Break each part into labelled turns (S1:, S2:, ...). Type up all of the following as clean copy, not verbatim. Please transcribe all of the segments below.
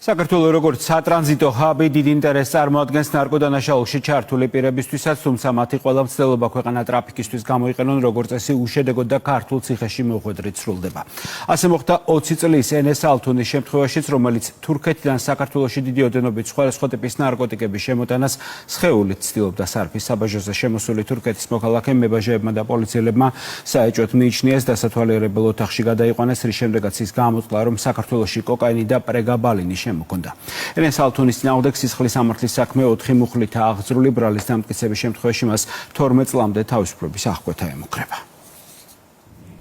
S1: საქართველოს როგორც სატრანზიტო ჰაბი დიდ ინტერესს წარმოადგენს ნარკოდანაშაულში ჩართული პირებისთვისაც, თუმცა მათი ყველა მცდელობა ქვეყანა ტრაფიკისთვის გამოიყენონ როგორც წესი უშედეგოდ და ქართულ ციხეში მოხვედრით სრულდება. ასე მოხდა 20 წლის ენეს ალთუნის შემთხვევაშიც, რომელიც თურქეთიდან საქართველოში დიდი ოდენობით სხვადასხვა ტიპის ნარკოტიკების შემოტანას სხეულით ცდილობდა სარფის საბაჟოზე შემოსული თურქეთის მოქალაქემ მებაჟეებმა და პოლიციელებმა საეჭვოდ მიიჩნიეს დასათვალიერებელ ოთახში გადაიყვანეს, რის შემდეგაც ის გამოწყდა, რომ საქართველოში კოკაინი და პრეგაბალინი შემოქონდა. ენეს ალთუნის წინააღმდეგ სისხლის სამართლის საქმე 4 მუხლითაა აღძრული, ბრალის დამტკიცების შემთხვევაში მას 12 წლამდე თავისუფლების აღკვეთა ემუქრება.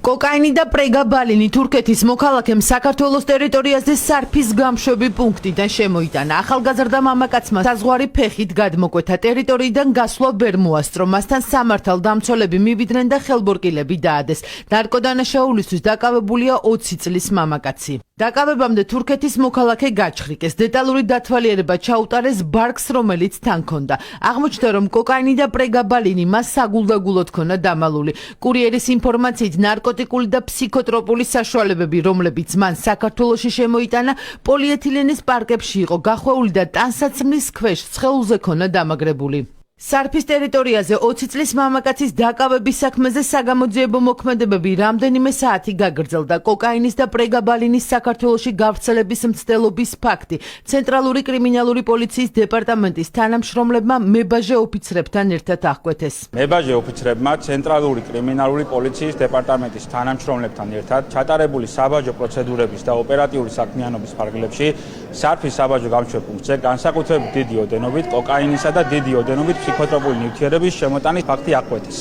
S2: კოკაინი და პრეგაბალინი თურქეთის მოქალაქემ საქართველოს ტერიტორიაზე სარფის გამშვები პუნქტიდან შემოიტანა. ახალგაზრდა მამაკაცმა საზღვარი ფეხით გადმოკვეთა, ტერიტორიიდან გასვლა ვერ მოასწრო, მასთან სამართალდამცველები მივიდნენ და ხელბორკილები დაადეს. ნარკოდანაშაულისთვის დაკავებულია 20 წლის მამაკაცი. დაკავებამდე თურქეთის მოქალაქე გაჩხრიკეს, დეტალური დათვალიერება ჩაუტარეს ბარკს, რომელიც თან ჰქონდა. აღმოჩნდა, რომ კოკაინი და პრეგაბალინი მას საგულდაგულოდ ჰქონდა დამალული. კურიერის ინფორმაციით ნარკოტიკული და ფსიქოტროპული საშუალებები, რომლებიც მან საქართველოში შემოიტანა, პოლიეთილენის პარკებში იყო გახვეული და ტანსაცმლის ქვეშ ცხელზე ჰქონდა დამაგრებული. სარფის ტერიტორიაზე 20 წლის მამაკაცის დაკავების საქმეზე საგამოძიებო მოქმედებები რამდენიმე საათი გაგრძელდა. კოკაინის და პრეგაბალინის საქართველოში გავრცელების მცდელობის ფაქტი ცენტრალური კრიმინალური პოლიციის დეპარტამენტის თანამშრომლებმა მებაჟე ოფიცრებთან ერთად აღკვეთეს.
S3: მებაჟე ოფიცრებმა ცენტრალური კრიმინალური პოლიციის დეპარტამენტის თანამშრომლებთან ერთად ჩატარებული საბაჟო პროცედურების და ოპერატიული საქმიანობის ფარგლებში სარფის საბაჟო გამშვებ პუნქტზე განსაკუთრებით დიდი ოდენობით კოკაინისა და დიდი ოდენობით ფსიქოტროპული ნივთიერების შემოტანის ფაქტი აღკვეთეს.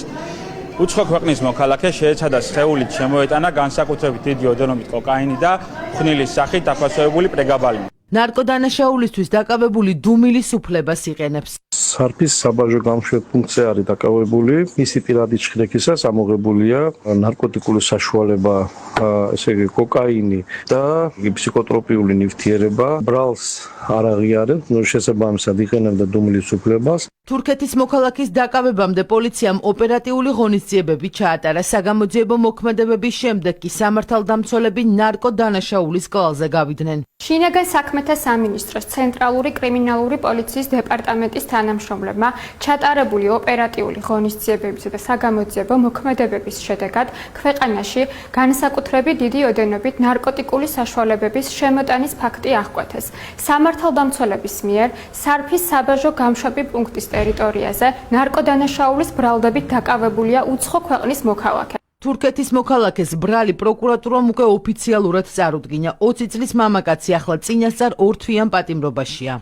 S3: უცხო ქვეყნის მოქალაქე შეეცადა სხეულით შემოეტანა განსაკუთრებით დიდი ოდენობით კოკაინი და ხვნილის სახით დაფასებული პრეგაბალინი.
S2: ნარკოდანაშაულისთვის დაკავებული დუმილის უფლებას იყენებს.
S4: სარფის საბაჟო გამშვებ პუნქტზე არის დაკავებული. მისი პირადი ჩხრეკისას ამოღებულია ნარკოტიკული საშუალება, ესე იგი კოკაინი და ფსიქოტროპიული ნივთიერება. ბრალს არ აღიარებს, შესაბამისად იყენებდა დუმილის უფლებას.
S2: თურქეთის მოქალაქის დაკავებამდე პოლიციამ ოპერატიული ღონისძიებები ჩაატარა. საგამოძიებო მოქმედებების შემდეგ კი სამართალდამცველები ნარკოდანაშაულის კვალზე გავიდნენ.
S5: შინაგან საქმეთა სამინისტროს ცენტრალური კრიმინალური პოლიციის დეპარტამენტის თანამშრომლებმა ჩატარებული ოპერატიული ღონისძიებებისა და საგამოძიებო მოქმედებების შედეგად ქვეყანაში განსაკუთრებით დიდი ოდენობით ნარკოტიკული საშუალებების შემოტანის ფაქტი აღკვეთეს. სამართალდამცველების მიერ სარფის საბაჟო გამშვები პუნქტის ტერიტორიაზე ნარკოდანაშაულის ბრალდებით დაკავებულია უცხო ქვეყნის მოქალაქე.
S2: თურქეთის მოქალაქეს ბრალი პროკურატურამ უკვე ოფიციალურად წარუდგინა. 20 წლის მამაკაცი ახლა წინასწარ ორ თვიან პატიმრობაშია.